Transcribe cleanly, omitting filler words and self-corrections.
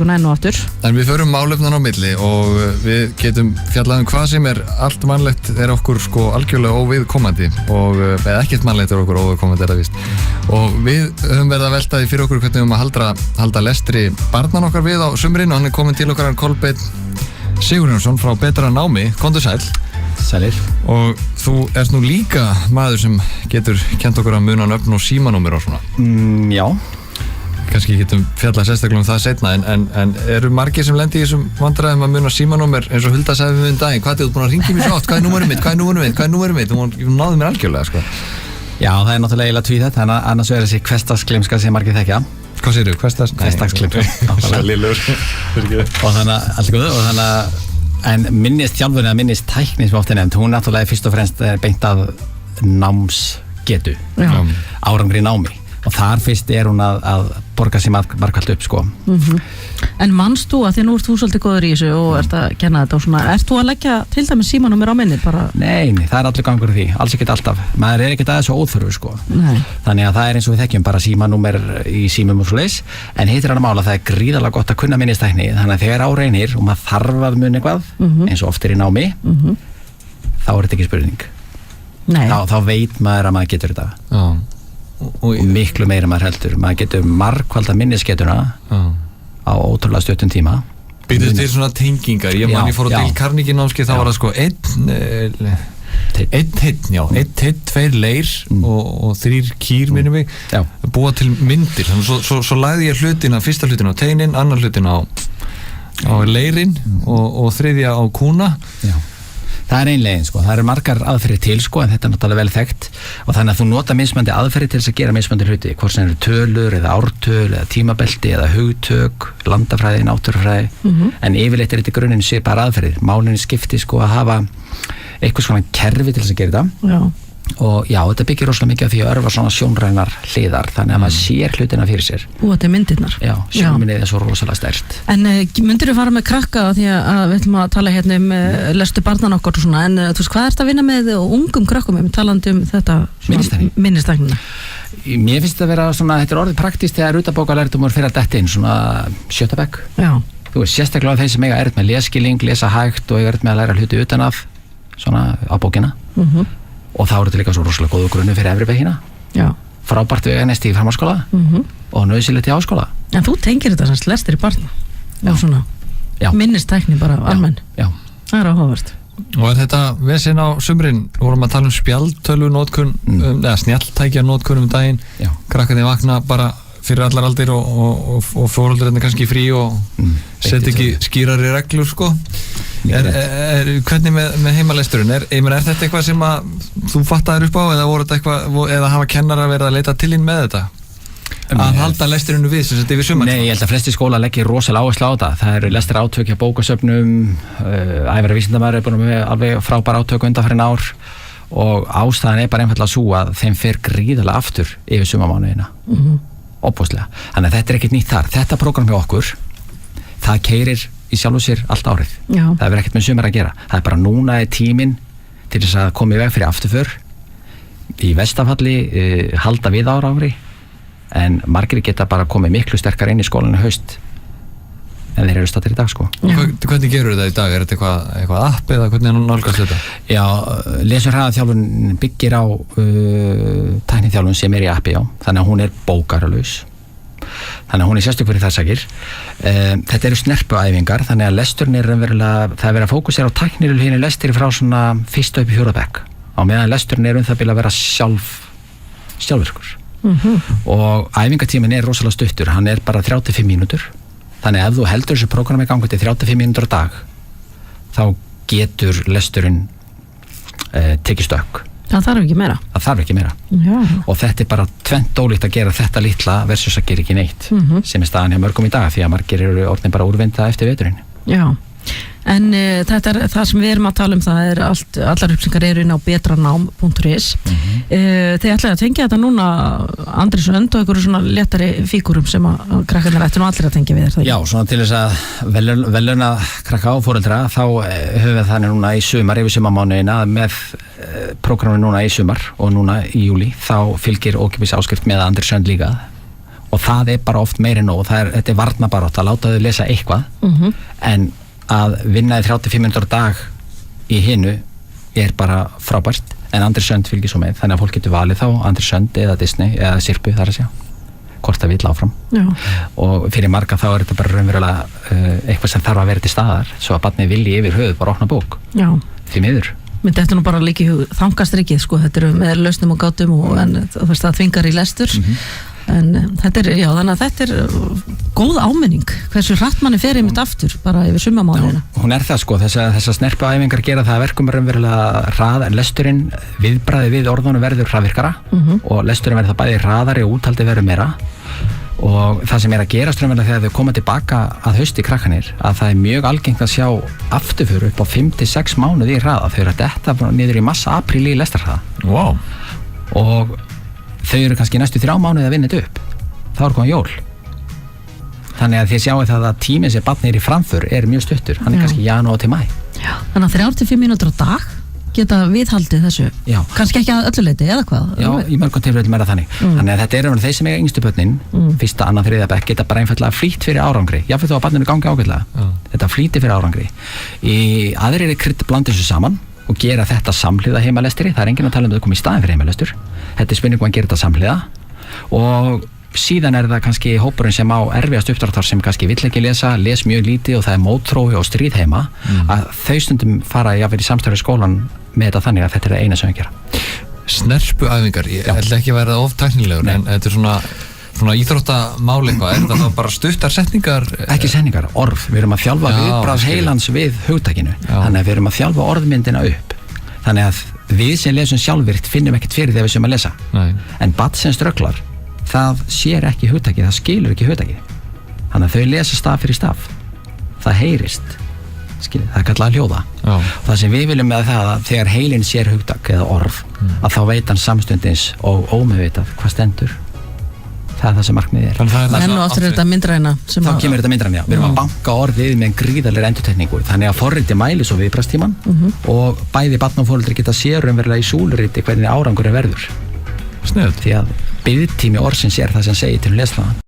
vikuna enn og aftur. En við förum málefnan á milli og við getum fjallað hvað sem allt mannlegt okkur sko algjörlega óviðkomandi og eða ekkert mannlegt okkur óviðkomandi það víst. Og við höfum verið að velta því fyrir okkur hvernig við höfum að halda lestri barnan okkar við á sumrin og hann komin til okkar Kolbeinn Sigurjónsson frá Betra námi. Komdu sæll. Sælir. Og þú ert nú líka maður sem getur kennt okkur að muna nöfn og símanúmer og svona. Já. Kannski getum fjallað sérstaklega það seinna en eru margir sem lendi í þessum vandræðum að muna símanúmer eins og Hulda sagði við daginn, hvað er þú búin að ringja mér svo oft, hvað er númerið mitt, þú náðu mér algjörlega sko. Já, það er náttúrulega eiginlega tvíþætt, annars er þessi hversdagsgleymska sem margir þekkja. Hvað segirðu, hversdagsgleymska? Og þannig en minnistjálfun eða minnistækni sem oft er nefnd, hún náttúrulega fyrst og fremst beint að námsgetu, árangri í námi. Og þar fyrst hún að borga sér margkvælt upp sko. En manst þú að því nú ert þú svolítið góður í þessu og ert að kenna þetta og svona, ert þú að leggja til dæmis símanúmer á minnið bara? Nei, það er allir gangur í því, alls ekkert alltaf. Maður er ekkert aðeins svo óþörfu sko. Nei. Þannig að það er eins og við þekkjum bara símanúmer í símum og svoleiðis, en hitt að mála það er gríðarlega gott að kunna minnistækni, þannig að þegar á reynir og maður þarf að muna eitthvað, eins og oft í námi, þá er þetta ekki spurning. Þá veit maður að maður getur þetta. Og miklu meira maður heldur, maður getur margfalda minnisgetuna á ótrúlega stuttum tíma. Býtu til svona tengingar, ég fór á til Carnegie námskeið, þá var það sko einn, tveir leir og 3 kýr minnum mig, búa til myndir, þannig svo lagði ég fyrsta hlutin á teinin, annar hlutin á leirinn og þriðja á kúna. Já. Það er einlegin sko, það eru margar aðferðir til sko, en þetta er náttúrulega vel þekkt og þannig að þú nota mismunandi aðferðir til þess að gera mismunandi hluti, hvort sem eru tölur eða ártöl eða tímabelti eða hugtök, landafræði, náttúrufræði, en yfirleitt er þetta í grunninn svipaðar aðferðir. Málinni skipti sko að hafa eitthvað svona kerfi til þess að gera þetta. Já. Og já, þetta byggir rosalega mikið af því að örfa svona sjónrænar hliðar, þannig að maður sér hlutina fyrir sér. Og þetta er myndirnar. Já, sjónminnið er svo rosalega sterkt. En myndirðu fara með krakka því að við ætlum að tala hérna lestu barnan okkar og svona, en þú veist, hvað ert að vinna með ungum krakkum talandi þetta minnistæknina? Mér finnst þetta að vera svona, þetta er orðið praktískt þegar utabókalærdumur fyrir að detta inn, svona 7. bekk. Já. Þú veist, sérstaklega þeir sem eiga erfitt með lesskilning, lesa hægt og eiga erfitt með að læra hluti utan af, svona á bókina. Og þá þetta líka svo rosalega góðu grunni fyrir efri bekkina. Já. Frábært veganesti í framhaldsskóla og nauðsynlegt í háskóla. En þú tengir þetta sem lestir í barna og svona minnistækni bara almenn. Já. Það er áhugavert. Og er þetta vesinn á sumrin, vorum að tala spjaldtölu notkun, eða snjalltækja notkun daginn, krakkarnir vakna bara fyrir allar aldir og foreldrarnir kannski frí og set ekki skýrari reglur sko. Hvernig með heimalesturinn, er þetta eitthvað sem að þú fattaðir upp á eða voru þetta eitthvað, eða hafa kennarar verið að leita til þín með þetta? Að halda lesturinu við sem þetta yfir sumar? Nei, ég held að flesti skóla leggir rosalega áherslu á þetta. Það eru lestir átök hjá bókasöfnum, Ævar Vísindamaður er búin með alveg frábær átök undanfarin ár og ástæðan er bara einfaldlega svo að þeim fer gríðarlega aftur yfir sumarmánuðina. Óbúslega. Þannig að þetta er ekkert nýtt þar. Þetta prógram hjá okkur, það keyrir í sjálfu sér allt árið. Já. Það er ekkert með sumar að gera. Það er bara núna tíminn til þess að koma í veg fyrir afturför, í verstafalli halda við ári, en margir geta bara komið miklu sterkar inn í skólanum haust en þeir eru staddir í dag sko. Hvernig gerur þetta í dag? Er þetta eitthvað app eða hvernig nálgast þetta? Já, lesurhraðaþjálfun byggir á tækniþjálfun sem er í appi, já. Þannig að hún er bókaralaus. Þannig að hún er sérstök fyrir það sakir. Þetta eru snerpuæfingar, þannig að lesturinn er raunverulega, það er verið að fókusera á tæknilega hérna lestir frá svona 1. upp í 4. bekk. Á meðan lesturinn er það byrja að vera sjálfvirkur. Og æfingatíminn er rosalega stuttur, hann er bara 35 mínútur. Þannig að ef þú heldur þessu prógrami í gangi til 35 mínútur á dag, þá getur lesturinn tekið stökk. Það þarf ekki meira. Það þarf ekki meira. Já. Og þetta er bara tvennt ólíkt að gera þetta litla versus að gera ekki neitt, sem er staðan hjá mörgum í dag, því að margir eru orðin bara úrvinda eftir veturinn. Já. En þetta er það sem við erum að tala um, það er allar upplýsingar eru inn á betranám.is. Þið ætlaði að tengja þetta núna Andrés og Önd og einhverju svona léttari fígurum sem að krakkarnir ættu nú allir að tengja við þér. Já, svona til þess að veluna krakka og foreldra, þá höfum við þannig núna í sumar, yfir sumarmánuðina með prógrammi núna í sumar og núna í júli, þá fylgir ókeypis áskrift með Andrés og Önd líka og það bara oft meiri nóg, þetta varnabarátt að láta þau lesa eitthvað en að vinna í 35 minútur á dag í hinu bara frábært, en Andri Sönd fylgir svo með, þannig að fólk getur valið þá Andri Sönd eða Disney eða Sirpu þar að segja hvort það vill áfram. Já. Og fyrir marga þá þetta bara raunverulega eitthvað sem þarf að vera til staðar svo að barnið vilji yfir höfuð bara opna bók. Já. Því miður. Men þetta bara líka í hug þangastrikið, sko, þetta með lausnum og gátum en það þvingar í lestur en þetta já, þannig að þetta góð áminning, hversu hratt manni fer einmitt aftur, bara yfir sumamánuðina. Hún það, sko, þessar snerpuæfingar gera það verkum raunverulega hraða, en lesturinn, viðbragðið við orðunum verður hraðvirkara og lesturinn verður það bæði hraðari og úthaldið verður meira og það sem að gerast raunverulega þegar þau koma tilbaka að hausti krakkanir, að það mjög algengt að sjá afturföru upp á 5-6 mánuði í hraða, þau að detta niður í massa apríl í lestarhraða. Wow. Og þau kannski næstu 3 mánuði að vinna þetta upp, þá komið jól. Þannig að þið sjáu það að tíminn sem barnið í framför mjög stuttur, hann kannski janúar til maí. Já. Þannig að 3-5 mínútur á dag geta viðhaldið þessu, kannski ekki að öllu leyti eða hvað? Já, í mörgum tilfellum það þannig. Þannig að þetta þeir sem yngstu börnin, fyrsta, annað, þriðja bekk, geta bara einfaldlega flýtt fyrir árangri. Jafnvel þó að barninu gangi ágætlega. Þetta flýtir fyrir árangri. Aðrir krydd blanda þessu saman og gera þetta samhliða heimalestri. Það enginn að tala þau koma í staðin fyrir heimalestur. Þetta spurning að gera þetta samhliða og síðan það kannski hópurinn sem á erfiðast uppdráttar sem kannski vill ekki les mjög lítið og það mótþrói og stríð heima að þau stundum fara jafnvel í samstarfi skólan með þetta þannig að þetta það eina sem við gera. Snerpuæfingar, ég ætla ekki að vera of tæknilegur en þetta svona íþróttamál eitthvað, þetta þá bara stuttar setningar? Ekki setningar, orð. Við erum að þjálfa viðbragð heilans við hugtakinu, þannig að við erum að þjálfa orðmyndina upp. Þannig að við sem lesum sjálfvirkt finnum ekkert fyrir þegar við sem að lesa. En barn sem strögglar, það sér ekki hugtakið, það skilur ekki hugtakið. Þannig að þau lesa staf fyrir staf. Það heyrist. Það kallað að hljóða. Það sem við viljum með það að þegar heilin sér hugtak eða orð að þá veit hann samstundins og ómeðvitað hvað stendur. Það það sem markmiðið Enn og aftur þetta myndræna Þá kemur þetta myndræna, við erum að banka orðið með gríðarlega endurtekningu, þannig að forriti mæli svo viðbragðstíman og bæði barn og foreldri geta sér raunverulega í súluriti hvernig árangur verður. Sniðugt. Því að biðtími orðsins það sem segir til lesnaðan.